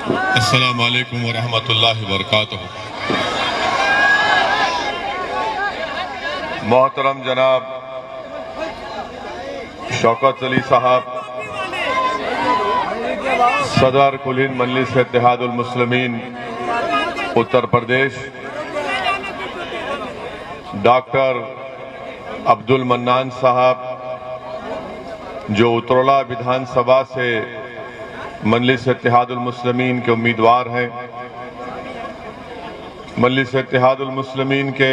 अस्सलामु अलैकुम वरहमतुल्लाहि वबरकातुहू। मोहतरम जनाब शौकत अली साहब, सदर कुल हिंद मजलिस इत्तेहादुल मुस्लिमीन उत्तर प्रदेश, डॉक्टर अब्दुल मन्नान साहब जो उतरौला विधानसभा से मजलिस इत्तेहादुल मुस्लिमीन के उम्मीदवार हैं, मजलिस इत्तेहादुल मुस्लिमीन के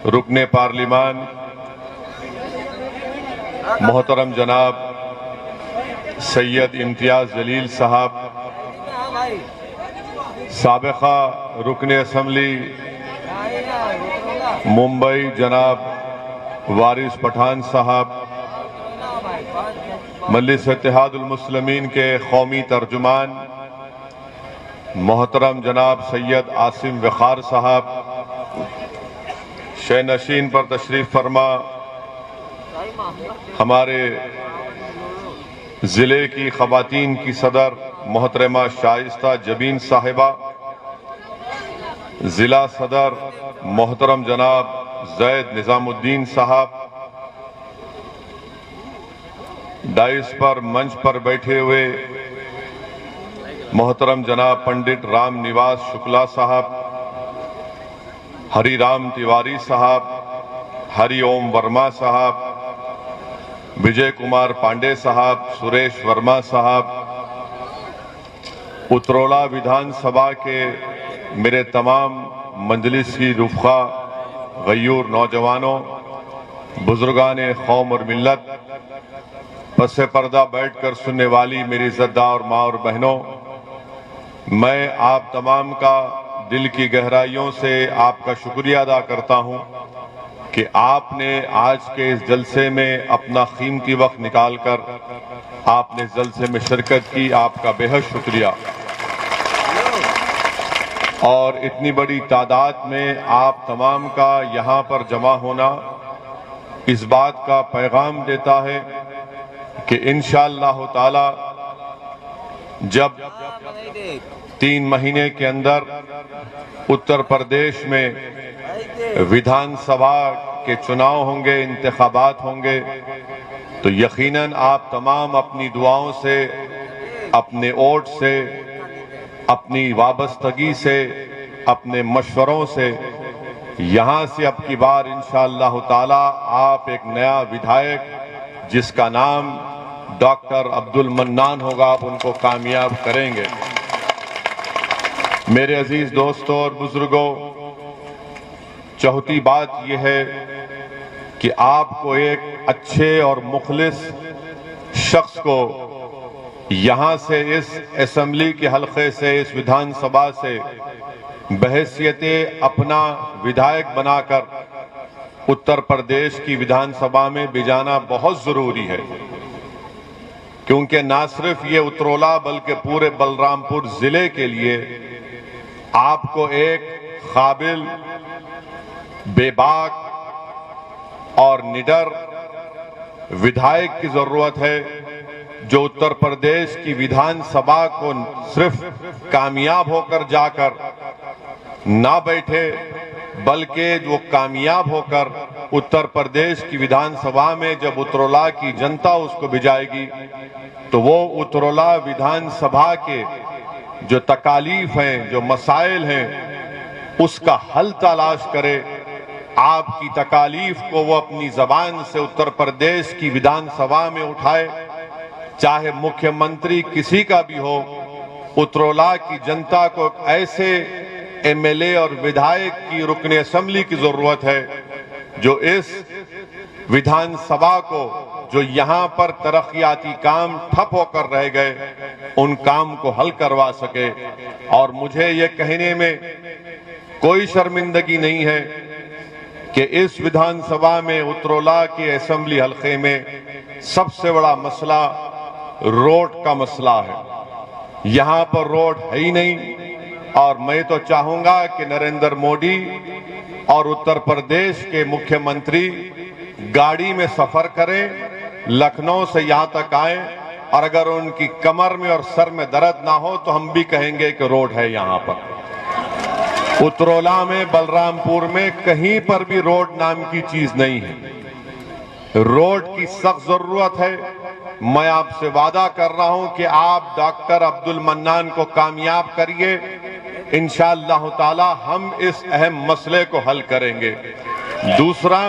रुकने पार्लिमान मोहतरम जनाब सैयद इम्तियाज जलील साहब, साबिका रुकने असम्बली मुंबई जनाब वारिस पठान साहब, मजलिस इत्तेहादुल मुस्लिमीन के कौमी तर्जुमान मोहतरम जनाब सैयद आसिम वखार साहब, शहनशीन पर तशरीफ फरमा हमारे जिले की खवातीन की सदर मोहतरमा शाइस्ता जबीन साहिबा, जिला सदर मोहतरम जनाब जैद निजामुद्दीन साहब, डाइस पर मंच पर बैठे हुए मोहतरम जनाब पंडित राम निवास शुक्ला साहब, हरिराम तिवारी साहब, हरिओम वर्मा साहब, विजय कुमार पांडे साहब, सुरेश वर्मा साहब, उतरौला विधानसभा के मेरे तमाम मजलिस की रुफ़ा गयूर नौजवानों, बुजुर्गान कौम और मिल्लत, पसे पर्दा बैठकर सुनने वाली मेरी इज़्ज़तदार माँ और बहनों, मैं आप तमाम का दिल की गहराइयों से आपका शुक्रिया अदा करता हूं कि आपने आज के इस जलसे में अपना कीमती वक्त निकालकर आपने इस जलसे में शिरकत की। आपका बेहद शुक्रिया। और इतनी बड़ी तादाद में आप तमाम का यहाँ पर जमा होना इस बात का पैगाम देता है कि इंशाअल्लाह ताला जब 3 महीने के अंदर उत्तर प्रदेश में विधानसभा के चुनाव होंगे, इंतखाबात होंगे, तो यकीनन आप तमाम अपनी दुआओं से, अपने वोट से, अपनी वाबस्तगी से, अपने मशवरों से यहाँ से अब की बार इंशाअल्लाह ताला आप एक नया विधायक जिसका नाम डॉक्टर अब्दुल मन्नान होगा, आप उनको कामयाब करेंगे। मेरे अजीज दोस्तों और बुजुर्गों, चौथी बात यह है कि आपको एक अच्छे और मुखलिस शख्स को यहां से, इस असेंबली के हलके से, इस विधानसभा से बहैसियते अपना विधायक बनाकर उत्तर प्रदेश की विधानसभा में भेजना बहुत जरूरी है, क्योंकि ना सिर्फ ये उतरौला बल्कि पूरे बलरामपुर जिले के लिए आपको एक काबिल, बेबाक और निडर विधायक की जरूरत है जो उत्तर प्रदेश की विधानसभा को सिर्फ कामयाब होकर जाकर ना बैठे, बल्कि वो कामयाब होकर उत्तर प्रदेश की विधानसभा में जब उतरौला की जनता उसको भिजाएगी तो वो उतरौला विधानसभा के जो तकालीफ हैं, जो मसाइल हैं, उसका हल तलाश करे। आपकी तकालीफ को वो अपनी जबान से उत्तर प्रदेश की विधानसभा में उठाए, चाहे मुख्यमंत्री किसी का भी हो। उतरौला की जनता को ऐसे एमएलए और विधायक की रुकने असेंबली की जरूरत है जो इस विधानसभा को, जो यहाँ पर तरक्याती काम ठप होकर रह गए, उन काम को हल करवा सके। और मुझे ये कहने में कोई शर्मिंदगी नहीं है कि इस विधानसभा में उतरौला के असेंबली हलके में सबसे बड़ा मसला रोड का मसला है। यहाँ पर रोड है ही नहीं, और मैं तो चाहूंगा कि नरेंद्र मोदी और उत्तर प्रदेश के मुख्यमंत्री गाड़ी में सफर करें, लखनऊ से यहाँ तक आए और अगर उनकी कमर में और सर में दर्द ना हो तो हम भी कहेंगे कि रोड है यहां पर। उतरौला में, बलरामपुर में कहीं पर भी रोड नाम की चीज नहीं है। रोड की सख्त जरूरत है। मैं आपसे वादा कर रहा हूं कि आप डॉक्टर अब्दुल मन्नान को कामयाब करिए। इंशाअल्लाह ताला हम इस अहम मसले को हल करेंगे। दूसरा,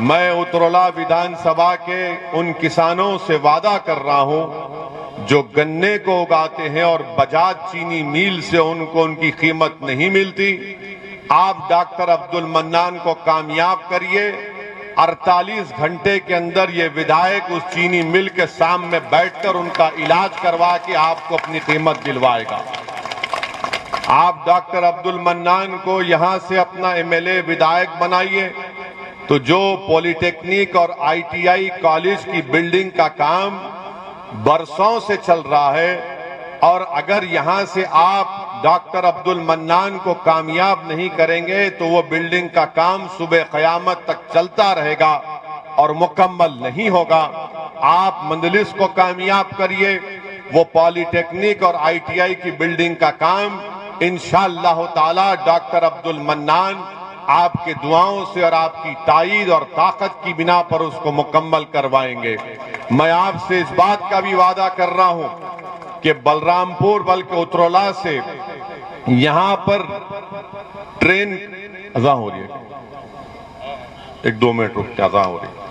मैं उतरौला विधानसभा के उन किसानों से वादा कर रहा हूं जो गन्ने को उगाते हैं और बजाज चीनी मिल से उनको उनकी कीमत नहीं मिलती। आप डॉक्टर अब्दुल मन्नान को कामयाब करिए। 48 घंटे के अंदर ये विधायक उस चीनी मिल के सामने बैठकर उनका इलाज करवा के आपको अपनी कीमत दिलवाएगा। आप डॉक्टर अब्दुल मन्नान को यहां से अपना एमएलए विधायक बनाइए तो जो पॉलिटेक्निक और आईटीआई कॉलेज की बिल्डिंग का काम बरसों से चल रहा है, और अगर यहां से आप डॉक्टर अब्दुल मन्नान को कामयाब नहीं करेंगे तो वो बिल्डिंग का काम सुबह क़यामत तक चलता रहेगा और मुकम्मल नहीं होगा। आप मंदलिस को कामयाब करिए। वो पॉलिटेक्निक और आईटीआई की बिल्डिंग का काम इंशाअल्लाह ताला डॉक्टर अब्दुल मन्नान आपके दुआओं से और आपकी ताईद और ताकत की बिना पर उसको मुकम्मल करवाएंगे। मैं आपसे इस बात का भी वादा कर रहा हूं कि बलरामपुर बल्कि उतरौला से यहां पर ट्रेन अज़ां हो रही है, 1-2 मिनट रुक के अज़ां हो रही है।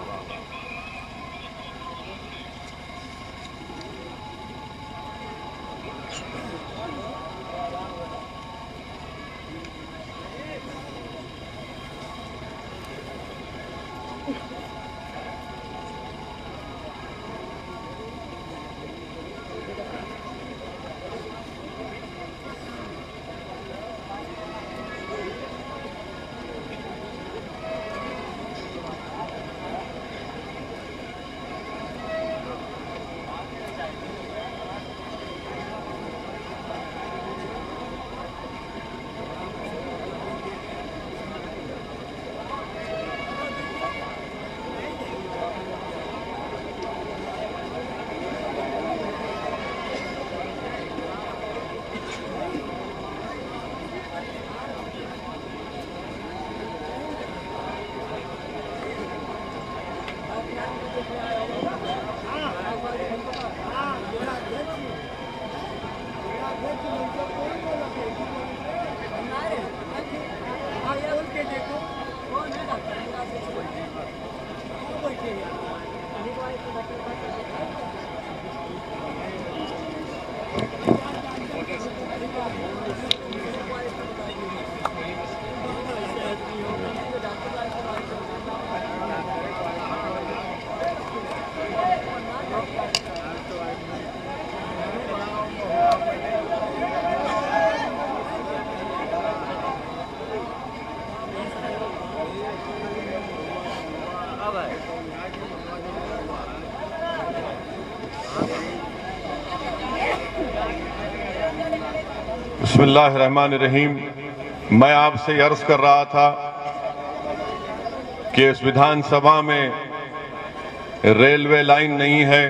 बिस्मिल्लाहिर्रहमानिर्रहीम। मैं आपसे अर्ज कर रहा था कि इस विधानसभा में रेलवे लाइन नहीं है।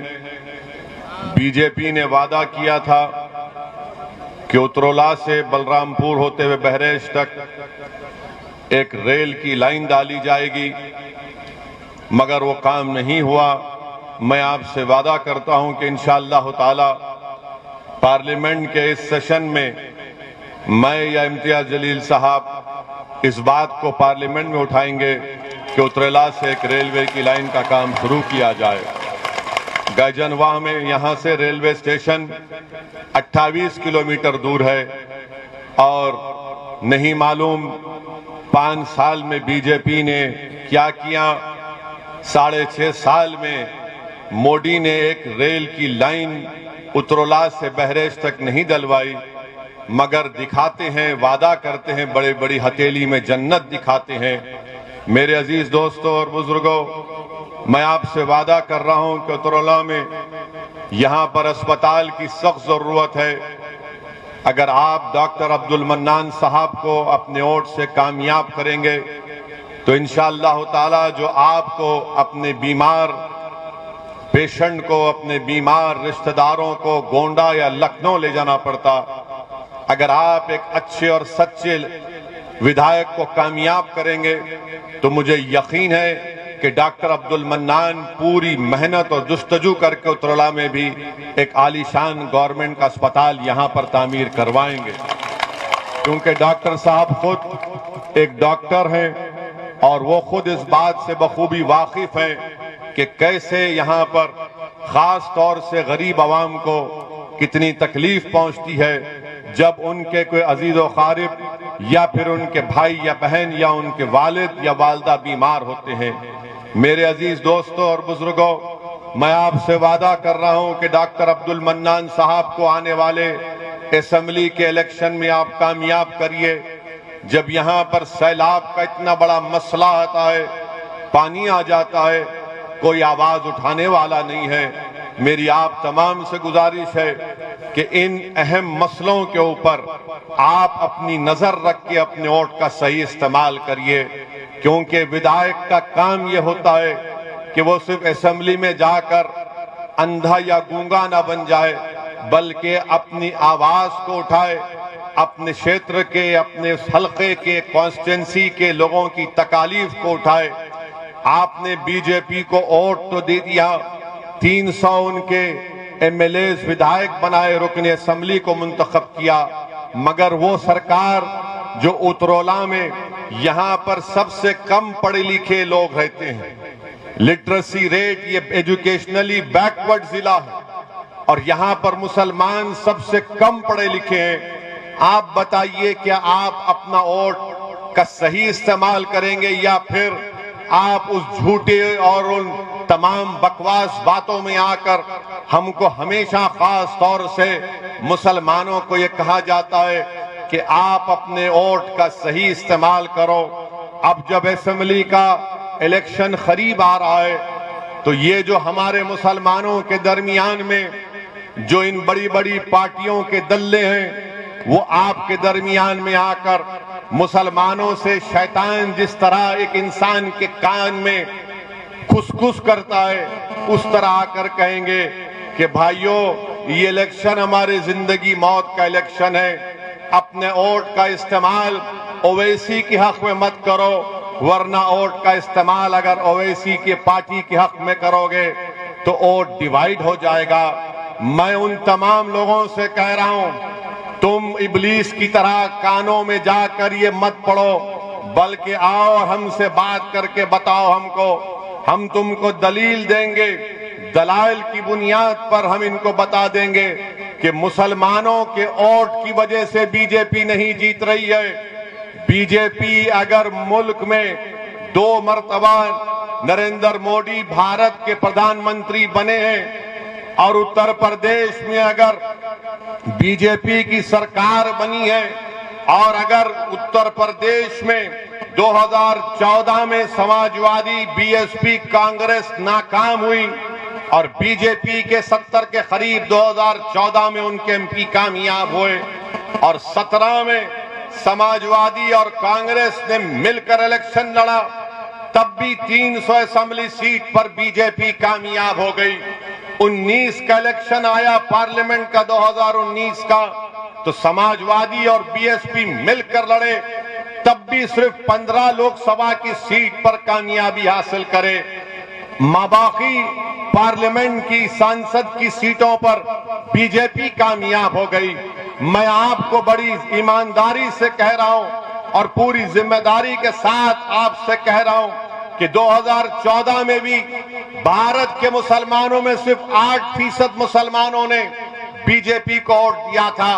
बीजेपी ने वादा किया था कि उतरौला से बलरामपुर होते हुए बहराइच तक एक रेल की लाइन डाली जाएगी, मगर वो काम नहीं हुआ। मैं आपसे वादा करता हूं कि इंशाअल्लाह ताला पार्लियामेंट के इस सेशन में मैं या इम्तियाज जलील साहब इस बात को पार्लियामेंट में उठाएंगे कि उतरौला से एक रेलवे की लाइन का काम शुरू किया जाए। गैजनवाह में यहां से रेलवे स्टेशन 28 किलोमीटर दूर है और नहीं मालूम 5 साल में बीजेपी ने क्या किया। 6.5 साल में मोदी ने एक रेल की लाइन उतरौला से बहराइच तक नहीं डलवाई, मगर दिखाते हैं, वादा करते हैं, बड़े बड़ी हथेली में जन्नत दिखाते हैं। मेरे अजीज दोस्तों और बुजुर्गों, मैं आपसे वादा कर रहा हूं कि उतरौला में यहां पर अस्पताल की सख्त जरूरत है। अगर आप डॉक्टर अब्दुल मन्नान साहब को अपने वोट से कामयाब करेंगे तो इंशाअल्लाह ताला जो आपको अपने बीमार पेशेंट को, अपने बीमार रिश्तेदारों को गोंडा या लखनऊ ले जाना पड़ता। अगर आप एक अच्छे और सच्चे विधायक को कामयाब करेंगे तो मुझे यकीन है कि डॉक्टर अब्दुल मन्नान पूरी मेहनत और जुस्तजू करके उत्तरला में भी एक आलीशान गवर्नमेंट का अस्पताल यहां पर तामीर करवाएंगे, क्योंकि डॉक्टर साहब खुद एक डॉक्टर हैं और वो खुद इस बात से बखूबी वाकिफ हैं कि कैसे यहां पर खास तौर से गरीब आवाम को कितनी तकलीफ पहुंचती है जब उनके कोई अजीज व क़ारिब या फिर उनके भाई या बहन या उनके वालिद या वालदा बीमार होते हैं। मेरे अजीज दोस्तों और बुजुर्गों, मैं आपसे वादा कर रहा हूं कि डॉक्टर अब्दुल मन्नान साहब को आने वाले असेंबली के इलेक्शन में आप कामयाब करिए। जब यहां पर सैलाब का इतना बड़ा मसला आता है, पानी आ जाता है, कोई आवाज उठाने वाला नहीं है। मेरी आप तमाम से गुजारिश है कि इन अहम मसलों के ऊपर आप अपनी नजर रख के अपने वोट का सही इस्तेमाल करिए, क्योंकि विधायक का काम यह होता है कि वो सिर्फ असेंबली में जाकर अंधा या गूंगा ना बन जाए, बल्कि अपनी आवाज को उठाए, अपने क्षेत्र के, अपने हल्के के, कॉन्स्टिट्यूंसी के लोगों की तकालीफ को उठाए। आपने बीजेपी को वोट तो दे दिया, 300 उनके एमएलए विधायक बनाए, रुकने असेंबली को मुंतखब किया, मगर वो सरकार जो उत्तरला में यहां पर सबसे कम पढ़े लिखे लोग रहते हैं, लिटरेसी रेट, ये एजुकेशनली बैकवर्ड जिला है और यहां पर मुसलमान सबसे कम पढ़े लिखे हैं। आप बताइए, क्या आप अपना वोट का सही इस्तेमाल करेंगे या फिर आप उस झूठे और उन तमाम बकवास बातों में आकर हमको हमेशा खास तौर से मुसलमानों को ये कहा जाता है कि आप अपने वोट का सही इस्तेमाल करो। अब जब असेंबली का इलेक्शन करीब आ रहा है तो ये जो हमारे मुसलमानों के दरमियान में जो इन बड़ी बड़ी पार्टियों के दल्ले हैं, वो आपके दरमियान में आकर मुसलमानों से शैतान जिस तरह एक इंसान के कान में खुसखुस करता है, उस तरह आकर कहेंगे कि भाइयों, ये इलेक्शन हमारी जिंदगी मौत का इलेक्शन है। अपने वोट का इस्तेमाल ओवैसी के हक में मत करो, वरना वोट का इस्तेमाल अगर ओवैसी के पार्टी के हक में करोगे तो वोट डिवाइड हो जाएगा। मैं उन तमाम लोगों से कह रहा हूं, तुम इब्लीस की तरह कानों में जाकर ये मत पढ़ो, बल्कि आओ और हमसे बात करके बताओ हमको, हम तुमको दलील देंगे, दलाइल की बुनियाद पर हम इनको बता देंगे कि मुसलमानों के वोट की वजह से बीजेपी नहीं जीत रही है। बीजेपी अगर मुल्क में 2 मरतबा नरेंद्र मोदी भारत के प्रधानमंत्री बने हैं और उत्तर प्रदेश में अगर बीजेपी की सरकार बनी है और अगर उत्तर प्रदेश में 2014 में समाजवादी, बीएसपी, कांग्रेस नाकाम हुई और बीजेपी के 70 के करीब 2014 में उनके एमपी कामयाब हुए और 17 में समाजवादी और कांग्रेस ने मिलकर इलेक्शन लड़ा, तब भी 300 असेंबली सीट पर बीजेपी कामयाब हो गई। 19 का इलेक्शन आया पार्लियामेंट का 2019 का, तो समाजवादी और बीएसपी मिलकर लड़े, तब भी सिर्फ 15 लोकसभा की सीट पर कामयाबी हासिल करे। बाकी पार्लियामेंट की सांसद की सीटों पर बीजेपी कामयाब हो गई। मैं आपको बड़ी ईमानदारी से कह रहा हूं और पूरी जिम्मेदारी के साथ आपसे कह रहा हूं कि 2014 में भी भारत के मुसलमानों में सिर्फ 8% मुसलमानों ने बीजेपी को वोट दिया था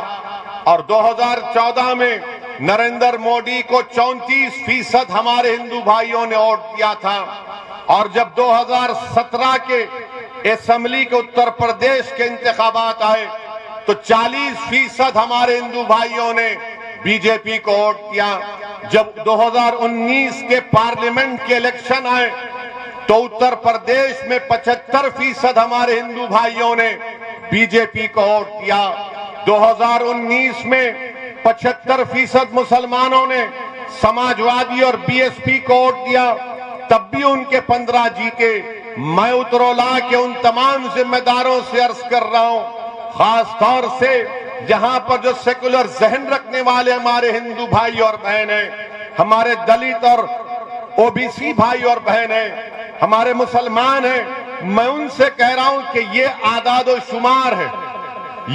और 2014 में नरेंद्र मोदी को 34% हमारे हिंदू भाइयों ने वोट दिया था और जब 2017 के असेंबली के उत्तर प्रदेश के इंतखाबात आए तो 40% हमारे हिंदू भाइयों ने बीजेपी को वोट दिया। जब 2019 के पार्लियामेंट के इलेक्शन आए तो उत्तर प्रदेश में 75% हमारे हिंदू भाइयों ने बीजेपी को वोट दिया। 2019 में 75% मुसलमानों ने समाजवादी और बीएसपी को वोट दिया, तब भी उनके 15 जीते, मैं उतरौला के उन तमाम जिम्मेदारों से अर्ज कर रहा हूं, खास तौर से जहां पर जो सेकुलर जहन रखने वाले हमारे हिंदू भाई और बहन हैं, हमारे दलित और ओबीसी भाई और बहन हैं, हमारे मुसलमान हैं, मैं उनसे कह रहा हूं कि ये आदाद और शुमार है,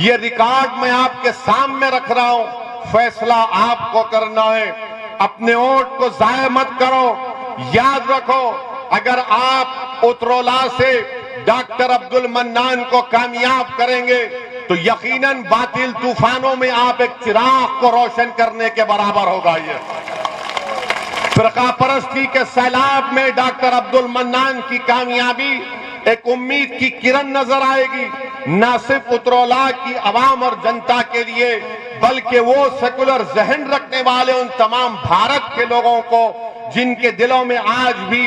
ये रिकॉर्ड मैं आपके सामने रख रहा हूं, फैसला आपको करना है। अपने वोट को जाया मत करो। याद रखो, अगर आप उतरौला से डॉक्टर अब्दुल मन्नान को कामयाब करेंगे तो यकीनन बातिल तूफानों में आप एक चिराग को रोशन करने के बराबर होगा। ये फिरका परस्ती के सैलाब में डॉक्टर अब्दुल मन्नान की कामयाबी एक उम्मीद की किरण नजर आएगी, न सिर्फ उतरौला की आवाम और जनता के लिए, बल्कि वो सेकुलर जहन रखने वाले उन तमाम भारत के लोगों को जिनके दिलों में आज भी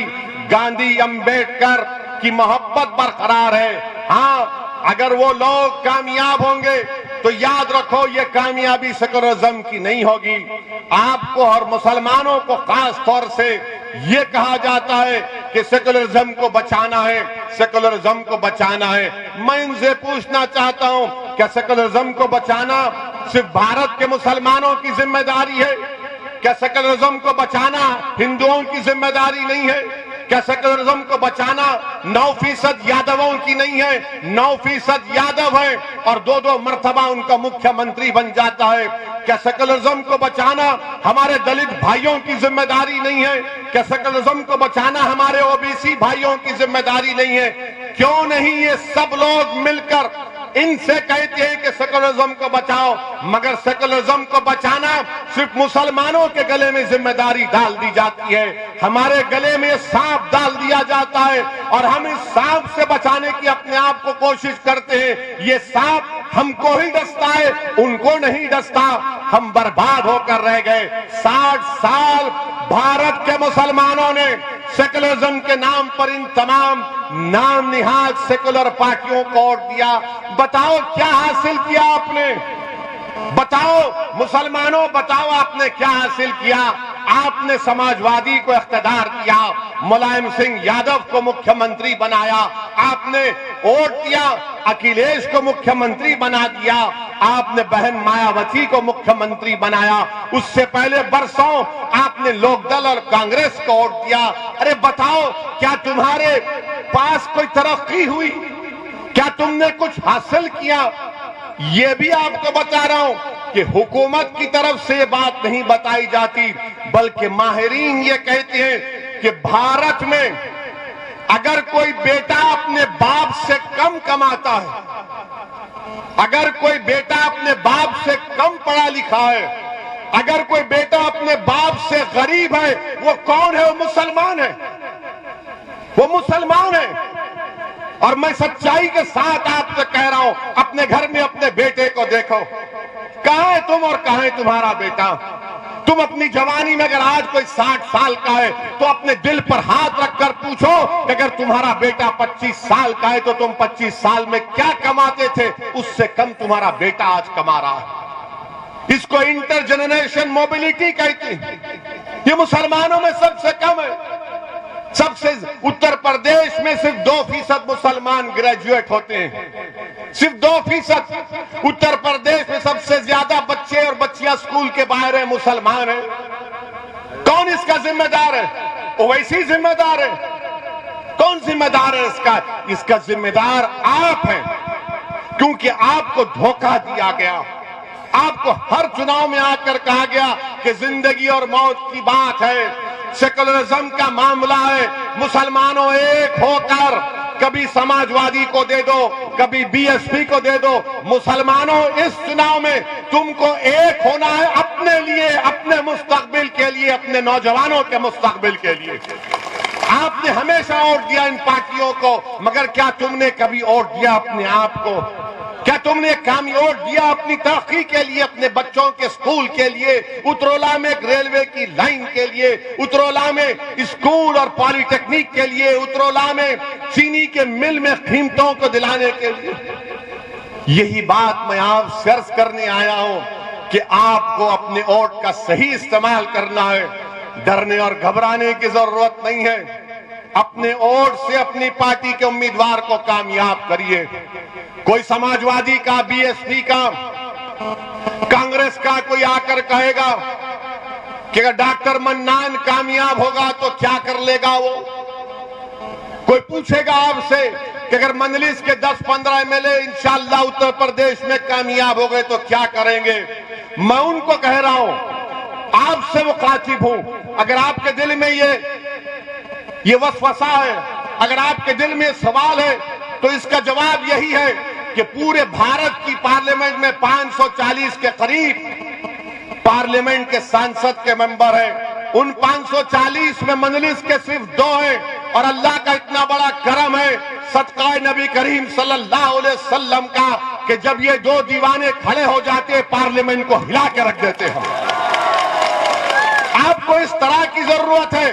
गांधी अंबेडकर की मोहब्बत बरकरार है। हाँ, अगर वो लोग कामयाब होंगे तो याद रखो, ये कामयाबी सेकुलरिज्म की नहीं होगी। आपको और मुसलमानों को खास तौर से ये कहा जाता है कि सेकुलरिज्म को बचाना है, सेकुलरिज्म को बचाना है। मैं इनसे पूछना चाहता हूं, क्या सेकुलरिज्म को बचाना सिर्फ भारत के मुसलमानों की जिम्मेदारी है? क्या सेकुलरिज्म को बचाना हिंदुओं की जिम्मेदारी नहीं है? क्या सेकुलरिज्म को बचाना 9% यादवों की नहीं है? 9% यादव है और 2-2 मर्तबा उनका मुख्यमंत्री बन जाता है। क्या सेकुलरिज्म को बचाना हमारे दलित भाइयों की जिम्मेदारी नहीं है? क्या सेकुलरिज्म को बचाना हमारे ओबीसी भाइयों की जिम्मेदारी नहीं है? क्यों नहीं ये सब लोग मिलकर इनसे कहते हैं कि सेकुलरिज्म को बचाओ, मगर सेकुलरिज्म को बचाना सिर्फ मुसलमानों के गले में जिम्मेदारी डाल दी जाती है। हमारे गले में सांप डाल दिया जाता है और हम इस सांप से बचाने की अपने आप को कोशिश करते हैं। ये सांप हमको ही डसता है, उनको नहीं डसता। हम बर्बाद होकर रह गए। 60 साल भारत के मुसलमानों ने सेकुलरिज्म के नाम पर इन तमाम नाम निहाद सेकुलर पार्टियों को वोट दिया। बताओ क्या हासिल किया आपने? बताओ मुसलमानों, बताओ आपने क्या हासिल किया? आपने समाजवादी को इख्तियार दिया, मुलायम सिंह यादव को मुख्यमंत्री बनाया, आपने वोट दिया, अखिलेश को मुख्यमंत्री बना दिया, आपने बहन मायावती को मुख्यमंत्री बनाया, उससे पहले बरसों आपने लोकदल और कांग्रेस को वोट दिया। अरे बताओ, क्या तुम्हारे पास कोई तरक्की हुई? क्या तुमने कुछ हासिल किया? ये भी आपको बता रहा हूं कि हुकूमत की तरफ से बात नहीं बताई जाती, बल्कि माहिरीन ये कहते हैं कि भारत में अगर कोई बेटा अपने बाप से कम कमाता है, अगर कोई बेटा अपने बाप से कम पढ़ा लिखा है, अगर कोई बेटा अपने बाप से गरीब है, वो कौन है? वो मुसलमान है, वो मुसलमान है। और मैं सच्चाई के साथ आपसे कह रहा हूं, अपने घर में अपने बेटे को देखो, कहां है तुम और कहां है तुम्हारा बेटा? तुम अपनी जवानी में अगर आज कोई 60 साल का है तो अपने दिल पर हाथ रखकर पूछो कि अगर तुम्हारा बेटा 25 साल का है तो तुम 25 साल में क्या कमाते थे? उससे कम तुम्हारा बेटा आज कमा रहा है। इसको इंटरजेनरेशन मोबिलिटी कहते हैं। ये मुसलमानों में सबसे कम है। सबसे उत्तर प्रदेश में सिर्फ 2% मुसलमान ग्रेजुएट होते हैं, सिर्फ 2%। उत्तर प्रदेश में सबसे ज्यादा बच्चे और बच्चियां स्कूल के बाहर है, मुसलमान है। कौन इसका जिम्मेदार है? ओवैसी जिम्मेदार है। कौन जिम्मेदार है इसका? इसका जिम्मेदार आप हैं, क्योंकि आपको धोखा दिया गया। आपको हर चुनाव में आकर कहा गया कि जिंदगी और मौत की बात है, सेकुलरिज्म का मामला है, मुसलमानों एक होकर कभी समाजवादी को दे दो, कभी बीएसपी को दे दो। मुसलमानों, इस चुनाव में तुमको एक होना है अपने लिए, अपने मुस्तकबिल के लिए, अपने नौजवानों के मुस्तकबिल के लिए। आपने हमेशा वोट दिया इन पार्टियों को, मगर क्या तुमने कभी वोट दिया अपने आप को? क्या तुमने वोट दिया अपनी तरक्की के लिए, अपने बच्चों के स्कूल के लिए, उतरौला में एक रेलवे की लाइन के लिए, उतरौला में स्कूल और पॉलिटेक्निक के लिए, उतरौला में चीनी के मिल में कीमतों को दिलाने के लिए? यही बात मैं आपसे अर्ज करने आया हूं कि आपको अपने वोट का सही इस्तेमाल करना है। डरने और घबराने की जरूरत नहीं है। अपने वोट से अपनी पार्टी के उम्मीदवार को कामयाब करिए। कोई समाजवादी का, बीएसपी का, कांग्रेस का कोई आकर कहेगा कि अगर डॉक्टर मन्नान कामयाब होगा तो क्या कर लेगा वो। कोई पूछेगा आपसे कि अगर मंजलिस के 10-15 एमएलए इंशाअल्लाह उत्तर प्रदेश में कामयाब हो गए तो क्या करेंगे। मैं उनको कह रहा हूं, आपसे मुखातिब हूं, अगर आपके दिल में ये वसवसा है, अगर आपके दिल में सवाल है तो इसका जवाब यही है कि पूरे भारत की पार्लियामेंट में 540 के करीब पार्लियामेंट के सांसद के मेंबर हैं। उन 540 में मंजलिस के सिर्फ 2 हैं और अल्लाह का इतना बड़ा करम है सदका नबी करीम सल्लल्लाहु अलैहि वसल्लम का कि जब ये 2 दीवाने खड़े हो जाते हैं पार्लियामेंट को हिला के रख देते हैं। आपको इस तरह की जरूरत है,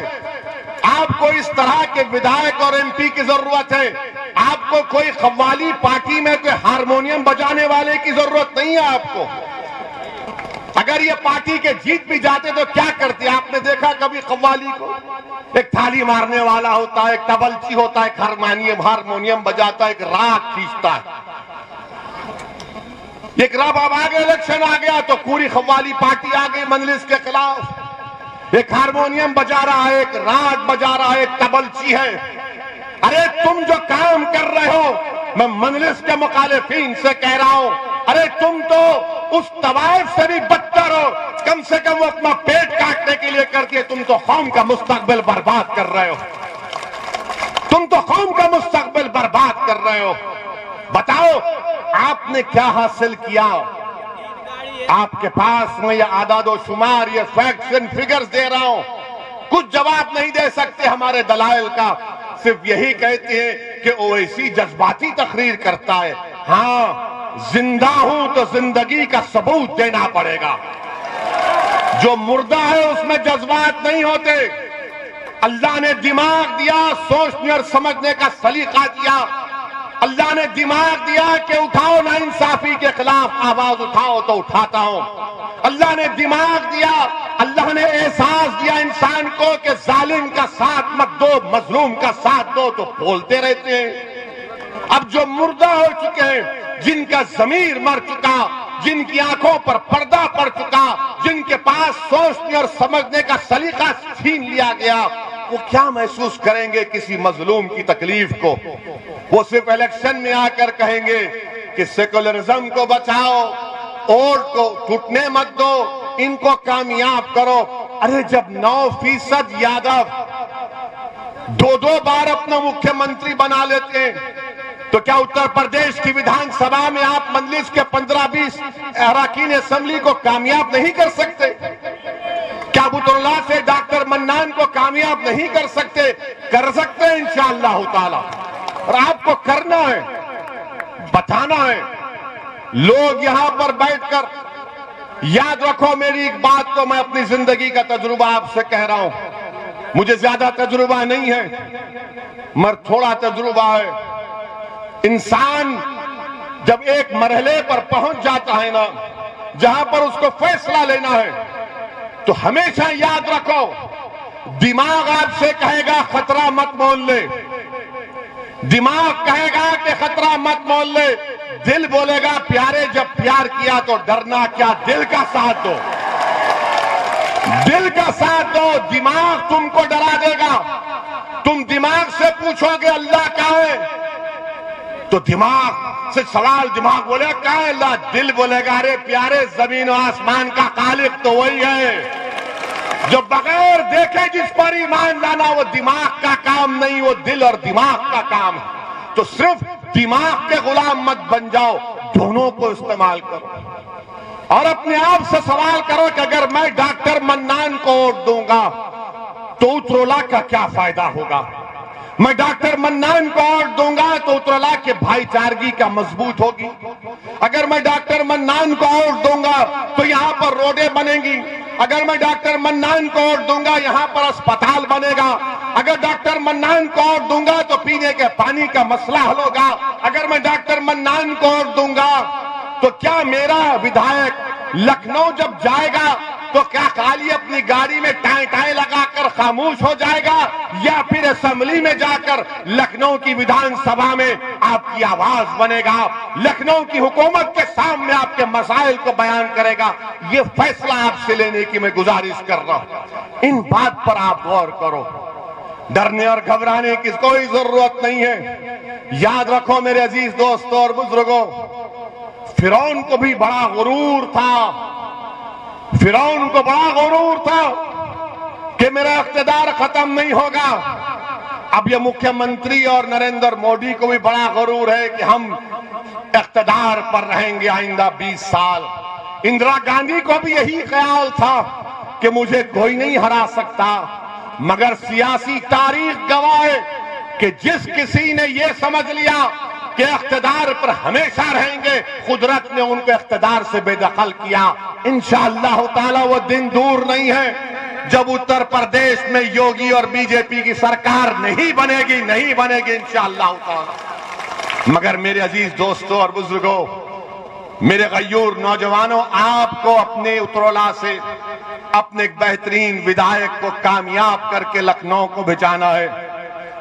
आपको इस तरह के विधायक और एमपी की जरूरत है। आपको कोई कव्वाली पार्टी में कोई हारमोनियम बजाने वाले की जरूरत नहीं है आपको। अगर ये पार्टी के जीत भी जाते तो क्या करते? आपने देखा कभी कव्वाली को? एक थाली मारने वाला होता है, एक तबलची होता है, हारमोनियम बजाता है, एक राग खींचता है। एक राग अब आगे इलेक्शन आ गया तो पूरी कव्वाली पार्टी आ गई मंजलिस के खिलाफ। एक हारमोनियम बजा रहा है, एक राग बजा रहा है, एक तबलची है। अरे तुम जो काम कर रहे हो, मैं मंजलिस के मुखालिफिन से कह रहा हूं, अरे तुम तो उस तवाइफ से भी बदतर हो। कम से कम वो अपना पेट काटने के लिए करती है, तुम तो कौम का मुस्तकबिल बर्बाद कर रहे हो। तुम तो कौम का मुस्तकबिल बर्बाद कर रहे हो। बताओ आपने क्या हासिल किया? आपके पास में ये आदादो शुमार, ये फैक्ट्स एंड फिगर्स दे रहा हूं, कुछ जवाब नहीं दे सकते हमारे दलाइल का। सिर्फ यही कहते हैं कि ओवैसी जज्बाती तकरीर करता है। हां, जिंदा हूं तो जिंदगी का सबूत देना पड़ेगा। जो मुर्दा है उसमें जज्बात नहीं होते। अल्लाह ने दिमाग दिया, सोचने और समझने का सलीका दिया। अल्लाह ने दिमाग दिया कि उठाओ ना इंसाफी के खिलाफ आवाज उठाओ तो उठाता हूं। अल्लाह ने दिमाग दिया, अल्लाह ने एहसास दिया इंसान को कि जालिम का साथ मत दो, मजलूम का साथ दो, तो बोलते रहते हैं। अब जो मुर्दा हो चुके हैं, जिनका जमीर मर चुका, जिनकी आंखों पर पर्दा पड़ चुका, जिनके पास सोचने और समझने का सलीका छीन लिया गया, वो क्या महसूस करेंगे किसी मजलूम की तकलीफ को? वो सिर्फ इलेक्शन में आकर कहेंगे कि सेकुलरिज्म को बचाओ, वोट को टूटने मत दो, इनको कामयाब करो। अरे जब 9% यादव 2-2 बार अपना मुख्यमंत्री बना लेते हैं, तो क्या उत्तर प्रदेश की विधानसभा में आप मंजलिस के 15-20 अरकान असेंबली को कामयाब नहीं कर सकते? क्या बुतुल्लाह से डॉक्टर मन्नान को कामयाब नहीं कर सकते? कर सकते हैं इंशाअल्लाह ताला। और आपको करना है, बताना है। लोग यहां पर बैठकर, याद रखो मेरी एक बात को, मैं अपनी जिंदगी का तजुर्बा आपसे कह रहा हूं। मुझे ज्यादा तजुर्बा नहीं है, मगर थोड़ा तजुर्बा है। इंसान जब एक मरहले पर पहुंच जाता है ना, जहां पर उसको फैसला लेना है, तो हमेशा याद रखो, दिमाग आपसे कहेगा खतरा मत मोल ले, दिमाग कहेगा कि खतरा मत मोल ले, दिल बोलेगा प्यारे जब प्यार किया तो डरना क्या, दिल का साथ दो, दिल का साथ दो। दिमाग तुमको डरा देगा। तुम दिमाग से पूछोगे अल्लाह कहाँ है, तो दिमाग से सवाल, दिमाग बोलेगा कहाँ है अल्लाह, दिल बोलेगा अरे प्यारे जमीन और आसमान का खालिक तो वही है। जो बगैर देखे जिस पर ईमान लाना, वो दिमाग का काम नहीं, वो दिल और दिमाग का काम है। तो सिर्फ दिमाग के गुलाम मत बन जाओ, दोनों को इस्तेमाल करो। और अपने आप से सवाल करो कि अगर मैं डॉक्टर मन्नान को वोट दूंगा तो उत्तरोला का क्या फायदा होगा? मैं डॉक्टर मन्नान को वोट दूंगा तो उत्तरोला के भाईचारगी का मजबूत होगी। अगर मैं डॉक्टर मन्नान को वोट दूंगा तो यहाँ पर रोडें बनेंगी। अगर मैं डॉक्टर मन्नान को वोट दूंगा यहाँ पर अस्पताल बनेगा। अगर डॉक्टर मन्नान को वोट दूंगा तो पीने के पानी का मसला हल होगा। अगर मैं डॉक्टर मन्नान को वोट दूंगा तो क्या मेरा विधायक लखनऊ जब जाएगा तो क्या खाली अपनी गाड़ी में टाई टाई लगाकर खामोश हो जाएगा, या फिर असेंबली में जाकर लखनऊ की विधानसभा में आपकी आवाज बनेगा, लखनऊ की हुकूमत के सामने आपके मसाइल को बयान करेगा? ये फैसला आपसे लेने की मैं गुजारिश कर रहा हूं। इन बात पर आप गौर करो। डरने और घबराने की कोई जरूरत नहीं है। याद रखो मेरे अजीज दोस्तों और बुजुर्गों, फिरौन को भी बड़ा गुरूर था, फिरौन को बड़ा गुरूर था कि मेरा इख्तिदार खत्म नहीं होगा। अब ये मुख्यमंत्री और नरेंद्र मोदी को भी बड़ा गुरूर है कि हम इख्तिदार पर रहेंगे आइंदा 20 साल। इंदिरा गांधी को भी यही ख्याल था कि मुझे कोई नहीं हरा सकता, मगर सियासी तारीख गवाह है कि जिस किसी ने यह समझ लिया कि इख्तिदार पर हमेशा रहेंगे, कुदरत ने उनको इख्तिदार से बेदखल किया। इंशाअल्लाह ताला वो दिन दूर नहीं है जब उत्तर प्रदेश में योगी और बीजेपी की सरकार नहीं बनेगी इंशाअल्लाह ताला। मगर मेरे अजीज दोस्तों और बुजुर्गों, मेरे गयूर नौजवानों, आपको अपने उतरौला से अपने एक बेहतरीन विधायक को कामयाब करके लखनऊ को भिजाना है।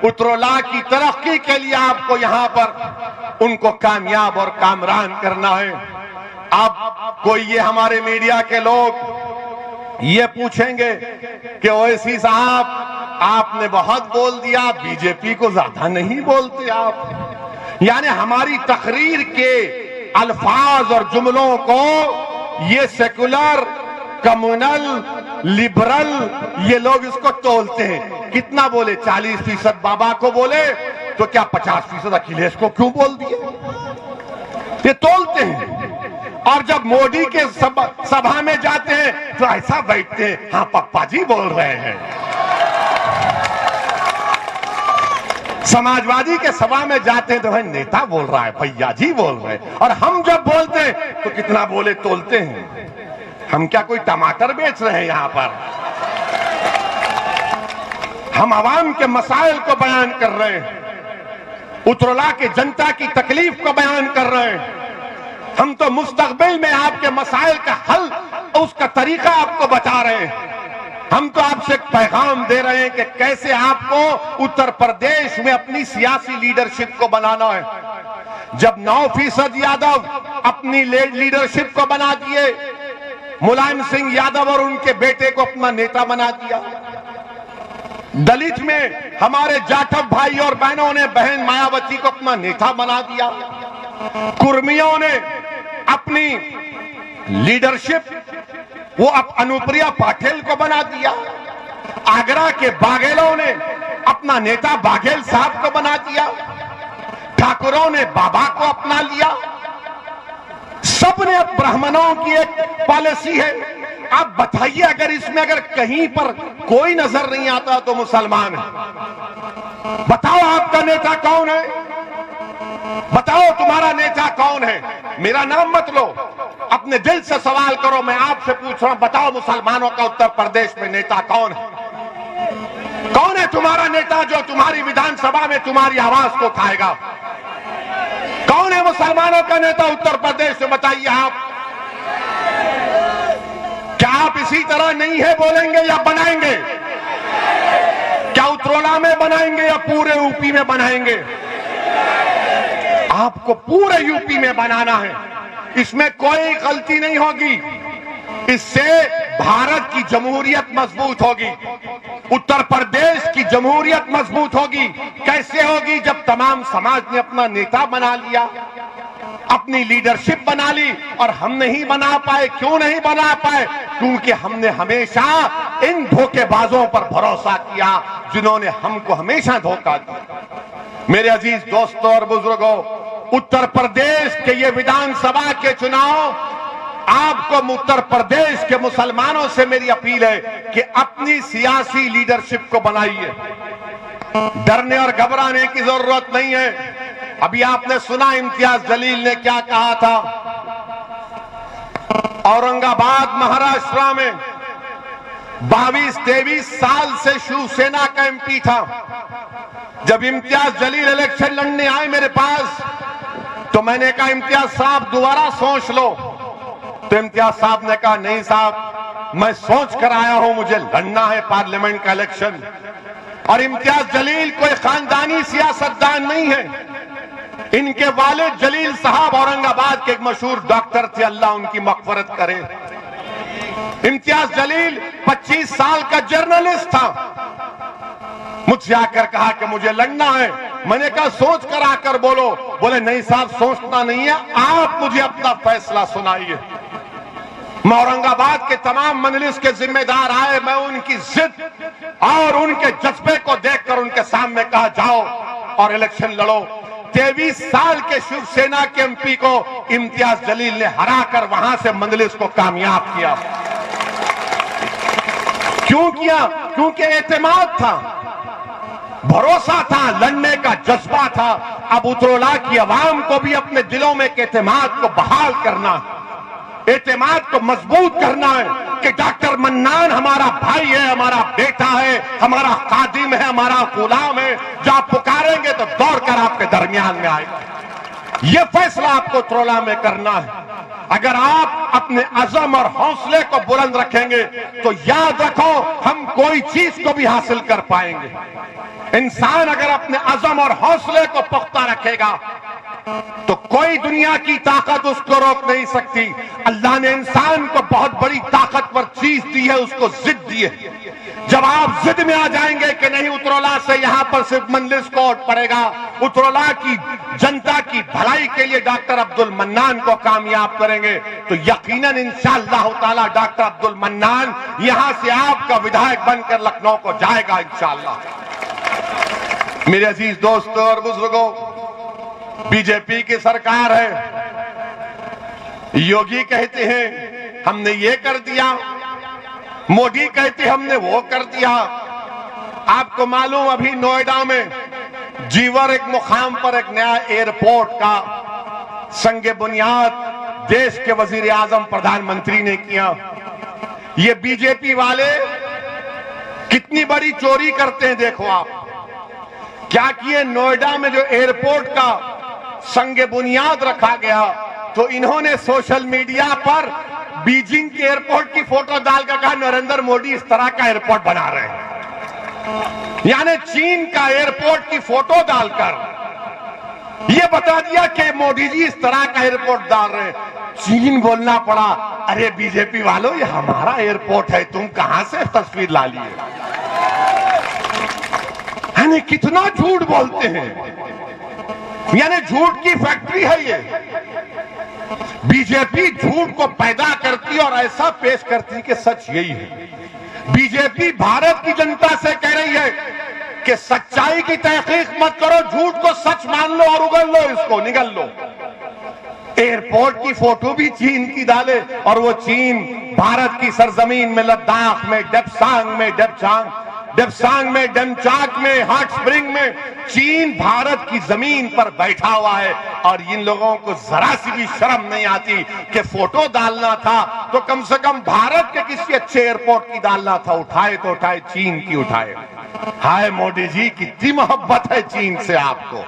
उतरौला की तरक्की के लिए आपको यहां पर उनको कामयाब और कामरान करना है। अब कोई ये हमारे मीडिया के लोग ये पूछेंगे कि ओवैसी साहब आपने बहुत बोल दिया, बीजेपी को ज्यादा नहीं बोलते आप। यानी हमारी तकरीर के अल्फाज और जुमलों को ये सेकुलर, कम्युनल, लिबरल ये लोग इसको तोलते हैं। कितना बोले? 40% बाबा को बोले तो क्या 50% अखिलेश को क्यों बोल दिए? ये तोलते हैं। और जब मोदी के सभा में जाते हैं तो ऐसा बैठते हैं, हाँ पप्पा जी बोल रहे हैं। समाजवादी के सभा में जाते हैं तो भाई नेता बोल रहा है, भैया जी बोल रहे हैं। और हम जब बोलते हैं तो कितना बोले तोलते हैं। हम क्या कोई टमाटर बेच रहे हैं यहां पर? हम आवाम के मसाइल को बयान कर रहे हैं, उतरौला के जनता की तकलीफ को बयान कर रहे हैं। हम तो मुस्तकबिल में आपके मसाइल का हल, उसका तरीका आपको बता रहे हैं। हम तो आपसे एक पैगाम दे रहे हैं कि कैसे आपको उत्तर प्रदेश में अपनी सियासी लीडरशिप को बनाना है। जब 9% यादव अपनी लीडरशिप को बना दिए, मुलायम सिंह यादव और उनके बेटे को अपना नेता बना दिया। दलित में हमारे जाटव भाई और बहनों ने बहन मायावती को अपना नेता बना दिया। कुर्मियों ने अपनी लीडरशिप वो अब अनुप्रिया पाटिल को बना दिया। आगरा के बाघेलों ने अपना नेता बाघेल साहब को बना दिया। ठाकुरों ने बाबा को अपना लिया। सबने अब ब्राह्मणों की एक पॉलिसी है। आप बताइए, अगर इसमें अगर कहीं पर कोई नजर नहीं आता तो मुसलमान है। बताओ आपका नेता कौन है? बताओ तुम्हारा नेता कौन है? मेरा नाम मत लो, अपने दिल से सवाल करो। मैं आपसे पूछ रहा हूं, बताओ मुसलमानों का उत्तर प्रदेश में नेता कौन है? कौन है तुम्हारा नेता जो तुम्हारी विधानसभा में तुम्हारी आवाज को उठाएगा? कौन है मुसलमानों का नेता उत्तर प्रदेश से? बताइए आप। क्या आप इसी तरह नहीं है बोलेंगे या बनाएंगे? क्या उतरौला में बनाएंगे या पूरे यूपी में बनाएंगे? आपको पूरे यूपी में बनाना है, इसमें कोई गलती नहीं होगी। इससे भारत की जमहूरियत मजबूत होगी, उत्तर प्रदेश की जमहूरियत मजबूत होगी। कैसे होगी? जब तमाम समाज ने अपना नेता बना लिया, अपनी लीडरशिप बना ली। और हम नहीं बना पाए। क्यों नहीं बना पाए? क्योंकि हमने हमेशा इन धोखेबाजों पर भरोसा किया जिन्होंने हमको हमेशा धोखा दिया। मेरे अजीज दोस्तों और बुजुर्गों, उत्तर प्रदेश के ये विधानसभा के चुनाव, आपको उत्तर प्रदेश के मुसलमानों से मेरी अपील है कि अपनी सियासी लीडरशिप को बनाइए। डरने और घबराने की जरूरत नहीं है। अभी आपने सुना इम्तियाज जलील ने क्या कहा था। औरंगाबाद महाराष्ट्र में 22-23 साल से शिवसेना का एमपी था। जब इम्तियाज जलील इलेक्शन लड़ने आए मेरे पास तो मैंने कहा इम्तियाज साहब दोबारा सोच लो। तो इम्तियाज साहब ने कहा नहीं साहब, मैं सोच कर आया हूं मुझे लड़ना है पार्लियामेंट का इलेक्शन। और इम्तियाज जलील कोई खानदानी सियासतदान नहीं है। इनके वालिद जलील साहब औरंगाबाद के एक मशहूर डॉक्टर थे, अल्लाह उनकी मग़फ़िरत करे। इम्तियाज जलील 25 साल का जर्नलिस्ट था। मुझसे आकर कहा कि मुझे लड़ना है। मैंने कहा सोच कर आकर बोलो। बोले नहीं साहब, सोचना नहीं है, आप मुझे अपना फैसला सुनाइए। मैं औरंगाबाद के तमाम मजलिस के जिम्मेदार आए, मैं उनकी जिद और उनके जज्बे को देखकर उनके सामने कहा जाओ और इलेक्शन लड़ो। 23 साल के शिवसेना के एमपी को इम्तियाज जलील ने हराकर वहां से मजलिस को कामयाब किया। क्यों किया? क्योंकि एतमाद था, भरोसा था, लड़ने का जज्बा था। अब उतरोला की आवाम को भी अपने दिलों में एतमाद को बहाल करना, एतमाद को मजबूत करना है कि डॉक्टर मन्नान हमारा भाई है, हमारा बेटा है, हमारा खादिम है, हमारा गुलाम है। जो आप पुकारेंगे तो दौड़कर आपके दरमियान में आएगा। यह फैसला आपको उतरोला में करना है। अगर आप अपने अज़म और हौसले को बुलंद रखेंगे तो याद रखो, हम कोई चीज को भी हासिल कर पाएंगे। इंसान अगर अपने अज़म और हौसले को पुख्ता रखेगा तो कोई दुनिया की ताकत उसको रोक नहीं सकती। अल्लाह ने इंसान को बहुत बड़ी ताकतवर चीज दी है, उसको जिद दी है। जब आप जिद में आ जाएंगे कि नहीं, उतरोला से यहां पर सिर्फ मजलिस कोर्ट पड़ेगा, उतरोला की जनता की भलाई के लिए डॉक्टर अब्दुल मन्नान को कामयाब करेंगे, तो यकीनन इंशाअल्लाह ताला डॉक्टर अब्दुल मन्नान यहां से आपका विधायक बनकर लखनऊ को जाएगा इंशाअल्लाह। मेरे अजीज दोस्तों और बुजुर्गों, बीजेपी की सरकार है। योगी कहते हैं हमने ये कर दिया, मोदी कहते हमने वो कर दिया। आपको मालूम, अभी नोएडा में जीवर एक मुकाम पर एक नया एयरपोर्ट का संगे बुनियाद देश के वजीर आजम प्रधानमंत्री ने किया। ये बीजेपी वाले कितनी बड़ी चोरी करते हैं देखो आप। क्या किए, नोएडा में जो एयरपोर्ट का संगे बुनियाद रखा गया तो इन्होंने सोशल मीडिया पर बीजिंग के एयरपोर्ट की फोटो डालकर कहा नरेंद्र मोदी इस तरह का एयरपोर्ट बना रहे हैं। यानी चीन का एयरपोर्ट की फोटो डालकर यह बता दिया कि मोदी जी इस तरह का एयरपोर्ट डाल रहे हैं। चीन बोलना पड़ा, अरे बीजेपी वालों ये हमारा एयरपोर्ट है, तुम कहां से तस्वीर ला लिए। यानी कितना झूठ बोलते हैं, यानी झूठ की फैक्ट्री है ये। बीजेपी झूठ को पैदा करती और ऐसा पेश करती कि सच यही है। बीजेपी भारत की जनता से कह रही है कि सच्चाई की तहकीक मत करो, झूठ को सच मान लो और उगल लो, इसको निगल लो। एयरपोर्ट की फोटो भी चीन की डाले और वो चीन भारत की सरजमीन में, लद्दाख में, डेप्सांग में, डमचाक में, हॉट स्प्रिंग में चीन भारत की जमीन पर बैठा हुआ है। और इन लोगों को जरा सी भी शर्म नहीं आती कि फोटो डालना था तो कम से कम भारत के किसी अच्छे एयरपोर्ट की डालना था, उठाए तो उठाए चीन की उठाए। हाय मोदी जी, कितनी मोहब्बत है चीन से आपको,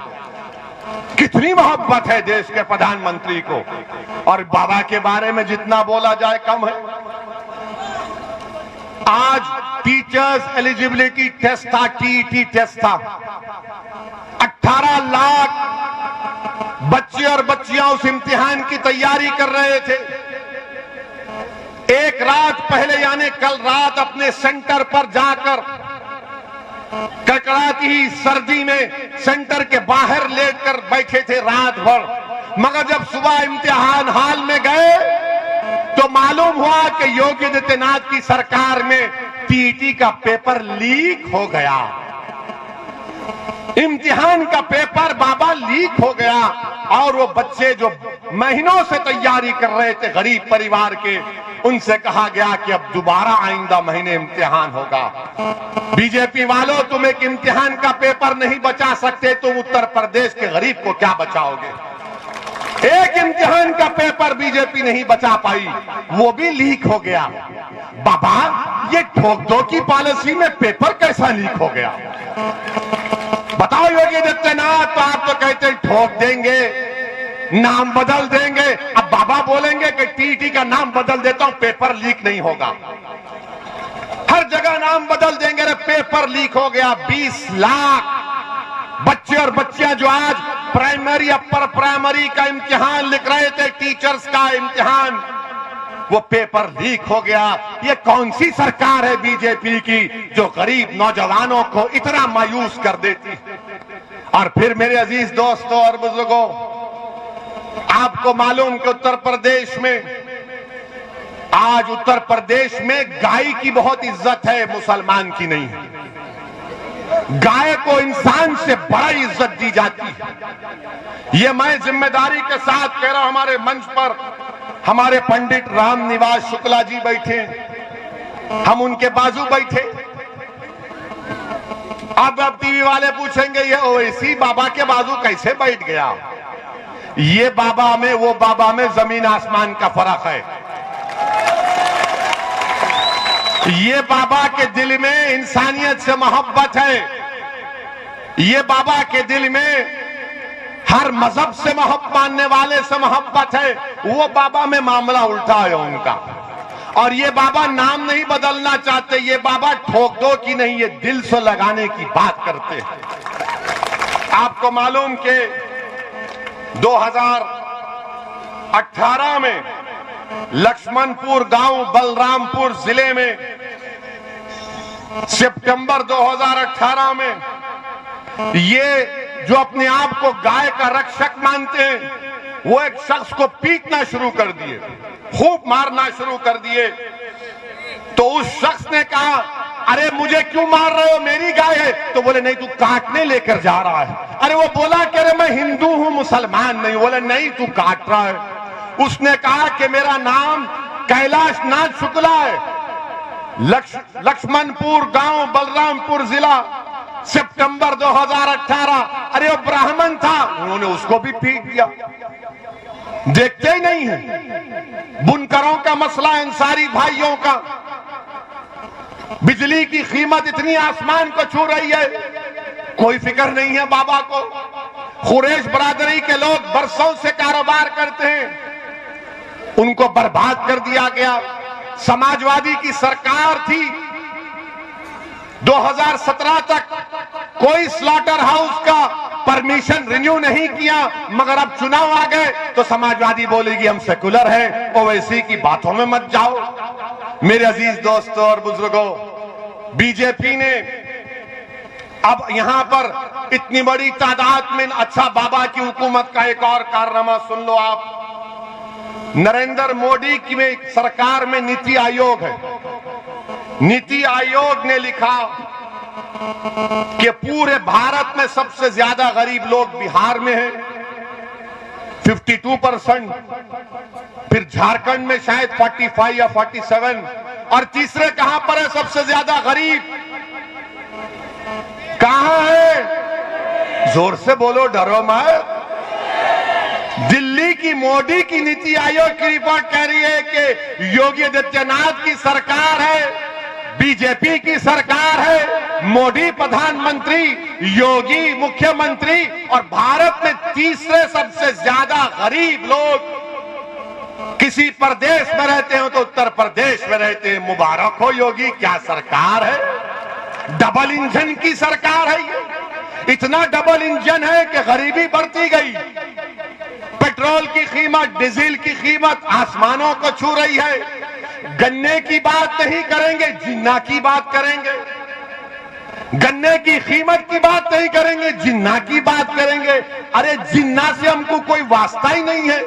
कितनी मोहब्बत है देश के प्रधानमंत्री को। और बाबा के बारे में जितना बोला जाए कम है। आज टीचर्स एलिजिबिलिटी टेस्ट था, टीईटी टेस्ट था। 18 लाख बच्चे और बच्चियां उस इम्तिहान की तैयारी कर रहे थे। एक रात पहले यानी कल रात अपने सेंटर पर जाकर कड़कड़ाती सर्दी में सेंटर के बाहर लेटकर बैठे थे रात भर। मगर जब सुबह इम्तिहान हॉल में गए तो मालूम हुआ कि योगी आदित्यनाथ की सरकार में टीईटी का पेपर लीक हो गया। इम्तिहान का पेपर बाबा लीक हो गया और वो बच्चे जो महीनों से तैयारी कर रहे थे गरीब परिवार के, उनसे कहा गया कि अब दोबारा आइंदा महीने इम्तिहान होगा। बीजेपी वालों, तुम एक इम्तिहान का पेपर नहीं बचा सकते, तुम उत्तर प्रदेश के गरीब को क्या बचाओगे। एक इम्तिहान का पेपर बीजेपी नहीं बचा पाई, वो भी लीक हो गया। बाबा, ये ठोक दो की पॉलिसी में पेपर कैसा लीक हो गया, बताओ योगी आदित्यनाथ। तो आप तो कहते हैं ठोक देंगे, नाम बदल देंगे। अब बाबा बोलेंगे कि टीटी का नाम बदल देता हूं, पेपर लीक नहीं होगा। हर जगह नाम बदल देंगे। अरे पेपर लीक हो गया। 20 लाख बच्चे और बच्चियां जो आज प्राइमरी अपर प्राइमरी का इम्तिहान लिख रहे थे, टीचर्स का इम्तिहान, वो पेपर लीक हो गया। ये कौन सी सरकार है बीजेपी की जो गरीब नौजवानों को इतना मायूस कर देती? और फिर मेरे अजीज दोस्तों और बुजुर्गों, आपको मालूम कि उत्तर प्रदेश में आज उत्तर प्रदेश में गाय की बहुत इज्जत है, मुसलमान की नहीं है। गाय को इंसान से बड़ा इज्जत दी जाती है। ये मैं जिम्मेदारी के साथ कह रहा हूं। हमारे मंच पर हमारे पंडित राम निवास शुक्ला जी बैठे, हम उनके बाजू बैठे। अब टीवी वाले पूछेंगे ये ओवैसी बाबा के बाजू कैसे बैठ गया? ये बाबा में वो बाबा में जमीन आसमान का फर्क है। ये बाबा के दिल में इंसानियत से मोहब्बत है। ये बाबा के दिल में हर मजहब से मानने वाले से मोहब्बत है। वो बाबा में मामला उल्टा है उनका। और ये बाबा नाम नहीं बदलना चाहते। ये बाबा ठोक दो की नहीं, ये दिल से लगाने की बात करते हैं। आपको मालूम कि 2018 में लक्ष्मणपुर गांव बलरामपुर जिले में सितंबर 2018 में ये जो अपने आप को गाय का रक्षक मानते हैं, वो एक शख्स को पीटना शुरू कर दिए, खूब मारना शुरू कर दिए। तो उस शख्स ने कहा, अरे मुझे क्यों मार रहे हो, मेरी गाय है। तो बोले नहीं, तू काटने लेकर जा रहा है। अरे वो बोला कि अरे मैं हिंदू हूं, मुसलमान नहीं। बोले नहीं, तू काट रहा है। उसने कहा कि मेरा नाम कैलाश नाथ शुक्ला है, लक्ष्मणपुर गांव बलरामपुर जिला, सितंबर 2018। अरे वो ब्राह्मण था, उन्होंने उसको भी पीट दिया। देखते ही नहीं है बुनकरों का मसला, अंसारी भाइयों का। बिजली की कीमत इतनी आसमान को छू रही है, कोई फिक्र नहीं है बाबा को। कुरैश बरादरी के लोग बरसों से कारोबार करते हैं, उनको बर्बाद कर दिया गया। समाजवादी की सरकार थी, 2017 तक कोई स्लॉटर हाउस का परमिशन रिन्यू नहीं किया। मगर अब चुनाव आ गए तो समाजवादी बोलेगी हम सेकुलर हैं, ओवैसी की बातों में मत जाओ। मेरे अजीज दोस्तों और बुजुर्गों, बीजेपी ने अब यहां पर इतनी बड़ी तादाद में, अच्छा बाबा की हुकूमत का एक और कारनामा सुन लो आप। नरेंद्र मोदी की सरकार में नीति आयोग है। नीति आयोग ने लिखा कि पूरे भारत में सबसे ज्यादा गरीब लोग बिहार में हैं, 52%, फिर झारखंड में शायद 45 या 47, और तीसरे कहां पर है सबसे ज्यादा गरीब? कहां है? जोर से बोलो, डरो मत। दिल्ली की मोदी की नीति आयोग की रिपोर्ट कह रही है कि योगी आदित्यनाथ की सरकार है, बीजेपी की सरकार है, मोदी प्रधानमंत्री, योगी मुख्यमंत्री, और भारत में तीसरे सबसे ज्यादा गरीब लोग किसी प्रदेश में रहते हो तो उत्तर प्रदेश में रहते हैं। मुबारक हो योगी, क्या सरकार है। डबल इंजन की सरकार है ये। इतना डबल इंजन है कि गरीबी बढ़ती गई। पेट्रोल की कीमत, डीजल की कीमत आसमानों को छू रही है। गन्ने की बात नहीं करेंगे, जिन्ना की बात करेंगे। गन्ने की कीमत की बात नहीं करेंगे, जिन्ना की बात करेंगे। अरे जिन्ना से हमको कोई वास्ता ही नहीं है।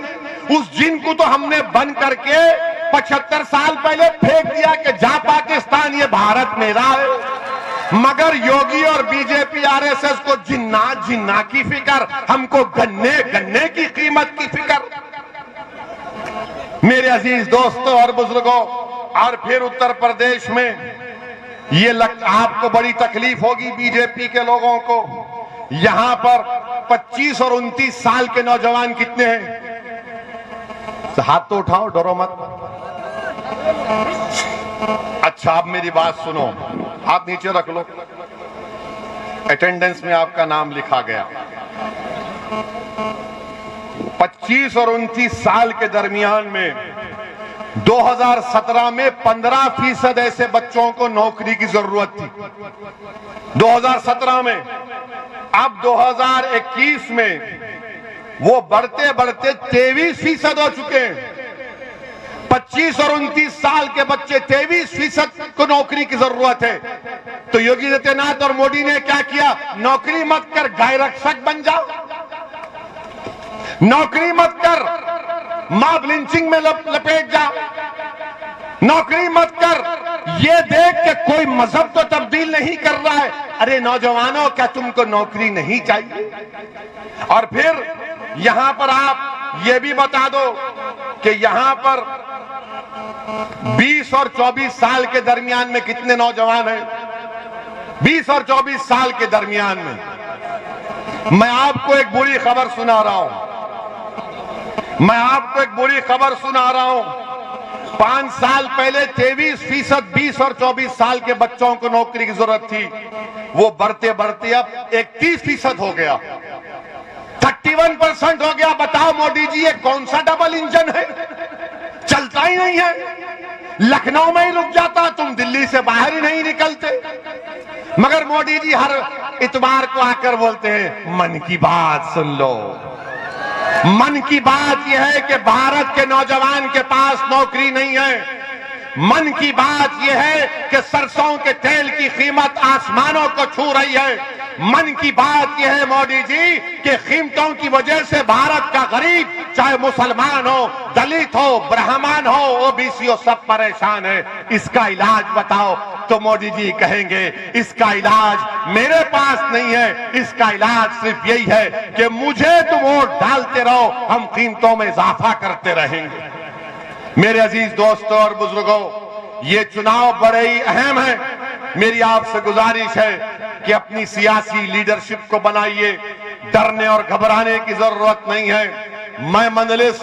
उस जिन को तो हमने बंद करके 75 साल पहले फेंक दिया कि जा पाकिस्तान, ये भारत मेरा है। मगर योगी और बीजेपी आरएसएस को जिन्ना जिन्ना की फिक्र, हमको गन्ने गन्ने की कीमत की फिक्र। मेरे अजीज दोस्तों और बुजुर्गों, और फिर उत्तर प्रदेश में ये आपको बड़ी तकलीफ होगी बीजेपी के लोगों को। यहां पर 25 और 29 साल के नौजवान कितने हैं? हाथ तो उठाओ, डरो मत। अच्छा, आप मेरी बात सुनो, हाथ नीचे रख लो। अटेंडेंस में आपका नाम लिखा गया। 25 और 29 साल के दरमियान में 2017 में 15% ऐसे बच्चों को नौकरी की जरूरत थी 2017 में। अब 2021 में वो बढ़ते बढ़ते 23% हो चुके हैं। 25 और 29 साल के बच्चे 23% को नौकरी की जरूरत है। तो योगी आदित्यनाथ और मोदी ने क्या किया? नौकरी मत कर, गाय रक्षक बन जाओ। नौकरी मत कर, मॉब लिंचिंग में लपेट जाओ। नौकरी मत कर, ये देख के कोई मजहब तो तब्दील नहीं कर रहा है। अरे नौजवानों, क्या तुमको नौकरी नहीं चाहिए? और फिर यहां पर आप ये भी बता दो कि यहां पर 20 और 24 साल के दरमियान में कितने नौजवान हैं? 20 और 24 साल के दरमियान में मैं आपको एक बुरी खबर सुना रहा हूं। मैं आपको एक बुरी खबर सुना रहा हूं। 5 साल पहले 23% 20 और 24 साल के बच्चों को नौकरी की जरूरत थी। वो बढ़ते बढ़ते अब 31% हो गया, 31% हो गया। बताओ मोदी जी, ये कौन सा डबल इंजन है? चलता ही नहीं है। लखनऊ में ही रुक जाता, तुम दिल्ली से बाहर ही नहीं निकलते। मगर मोदी जी हर इतवार को आकर बोलते हैं, मन की बात सुन लो। मन की बात यह है कि भारत के नौजवान के पास नौकरी नहीं है। मन की बात यह है कि सरसों के तेल की कीमत आसमानों को छू रही है। मन की बात यह है मोदी जी कि कीमतों की वजह से भारत का गरीब, चाहे मुसलमान हो, दलित हो, ब्राह्मण हो, ओबीसी हो, सब परेशान है। इसका इलाज बताओ। तो मोदी जी कहेंगे, इसका इलाज मेरे पास नहीं है। इसका इलाज सिर्फ यही है कि मुझे तुम वोट डालते रहो, हम कीमतों में इजाफा करते रहेंगे। मेरे अजीज दोस्तों और बुजुर्गों, ये चुनाव बड़े ही अहम है। मेरी आपसे गुजारिश है कि अपनी सियासी लीडरशिप को बनाइए। डरने और घबराने की जरूरत नहीं है। मैं मजलिस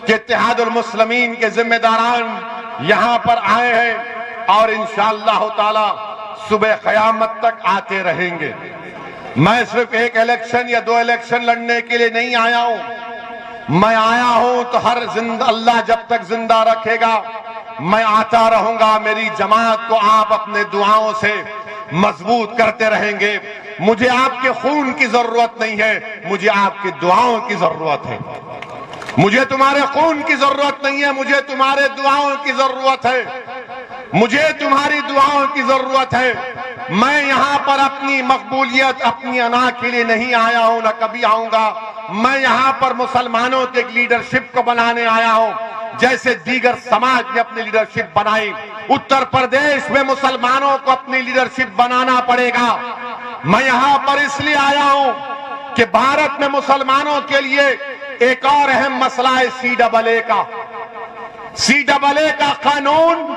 के इत्तेहादुल मुस्लिमीन के जिम्मेदारान यहां पर आए हैं और इंशाअल्लाह ताला सुबह क़यामत तक आते रहेंगे। मैं सिर्फ एक इलेक्शन या 2 इलेक्शन लड़ने के लिए नहीं आया हूं। मैं आया हूं तो अल्लाह जब तक जिंदा रखेगा मैं आता रहूंगा। मेरी जमात को आप अपने दुआओं से मजबूत करते रहेंगे। मुझे आपके खून की जरूरत नहीं है, मुझे आपकी दुआओं की जरूरत है। मुझे तुम्हारे खून की जरूरत नहीं है, मुझे तुम्हारे दुआओं की जरूरत है। मुझे तुम्हारी दुआओं की जरूरत है। मैं यहां पर अपनी मकबूलियत, अपनी अना के लिए नहीं आया हूं, न कभी आऊंगा। मैं यहां पर मुसलमानों के लीडरशिप को बनाने आया हूं, जैसे दीगर समाज ने अपनी लीडरशिप बनाई। उत्तर प्रदेश में मुसलमानों को अपनी लीडरशिप बनाना पड़ेगा। मैं यहां पर इसलिए आया हूं कि भारत में मुसलमानों के लिए एक और अहम मसला है CAA का। CAA का कानून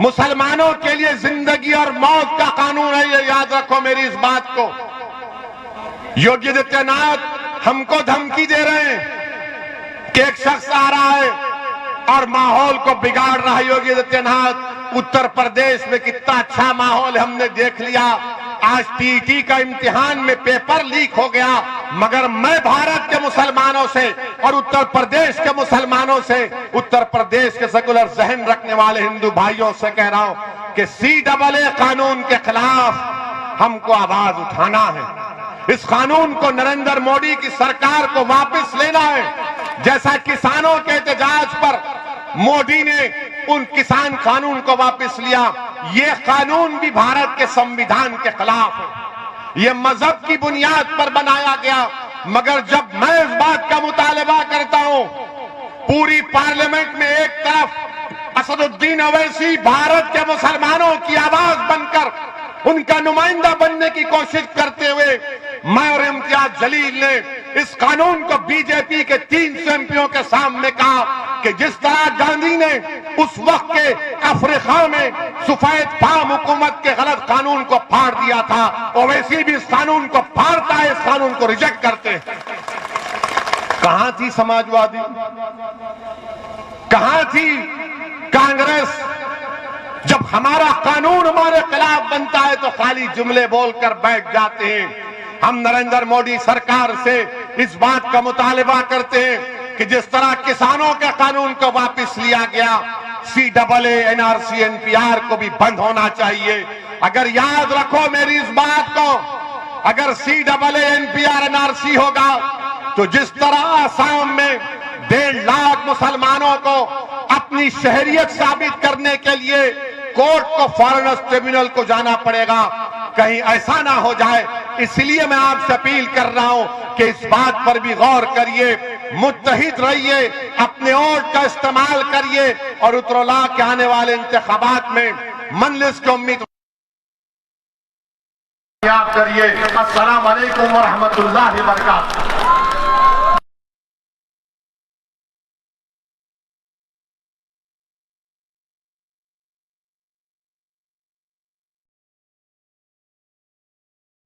मुसलमानों के लिए जिंदगी और मौत का कानून है। ये याद रखो मेरी इस बात को। योगी आदित्यनाथ हमको धमकी दे रहे हैं कि एक शख्स आ रहा है और माहौल को बिगाड़ रहा है। योगी आदित्यनाथ, उत्तर प्रदेश में कितना अच्छा माहौल हमने देख लिया। आज टीटी का इम्तिहान में पेपर लीक हो गया, मगर मैं भारत के मुसलमानों से और उत्तर प्रदेश के मुसलमानों से, उत्तर प्रदेश के सेकुलर जहन रखने वाले हिंदू भाइयों से कह रहा हूं कि CAA कानून के खिलाफ हमको आवाज उठाना है। इस कानून को नरेंद्र मोदी की सरकार को वापस लेना है। जैसा किसानों के एहतजाज पर मोदी ने उन किसान कानून को वापस लिया, ये कानून भी भारत के संविधान के खिलाफ है। ये मजहब की बुनियाद पर बनाया गया। मगर जब मैं इस बात का मुतालबा करता हूं, पूरी पार्लियामेंट में एक तरफ असदुद्दीन ओवैसी भारत के मुसलमानों की आवाज बनकर उनका नुमाइंदा बनने की कोशिश करते हुए, मैं और इम्तियाज जलील ने इस कानून को बीजेपी के 300 एमपीओं के सामने कहा कि जिस तरह गांधी ने उस वक्त के अफ्रीका में सफेद फाम हुकूमत के गलत कानून को फाड़ दिया था, ओवैसी भी इस कानून को फाड़ता है, इस कानून को रिजेक्ट करते हैं। कहां थी समाजवादी, कहां थी कांग्रेस? जब हमारा कानून हमारे खिलाफ बनता है तो खाली जुमले बोलकर बैठ जाते हैं। हम नरेंद्र मोदी सरकार से इस बात का मुतालिबा करते हैं कि जिस तरह किसानों के कानून को वापस लिया गया, CAA, NRC, NPR को भी बंद होना चाहिए। अगर याद रखो मेरी इस बात को, अगर CAA, NPR, NRC होगा तो जिस तरह आसाम में 1.5 लाख मुसलमानों को अपनी शहरियत साबित करने के लिए कोर्ट को फॉरेनर्स ट्रिब्यूनल को जाना पड़ेगा, कहीं ऐसा ना हो जाए। इसलिए मैं आपसे अपील कर रहा हूं कि इस बात पर भी गौर करिए, मुत्तहिद रहिए, अपने वोट का इस्तेमाल करिए और उत्तरला के आने वाले इंतखाबात में मजलिस की उम्मीद करिए। अस्सलाम वालेकुम व रहमतुल्लाहि व बरकातहू।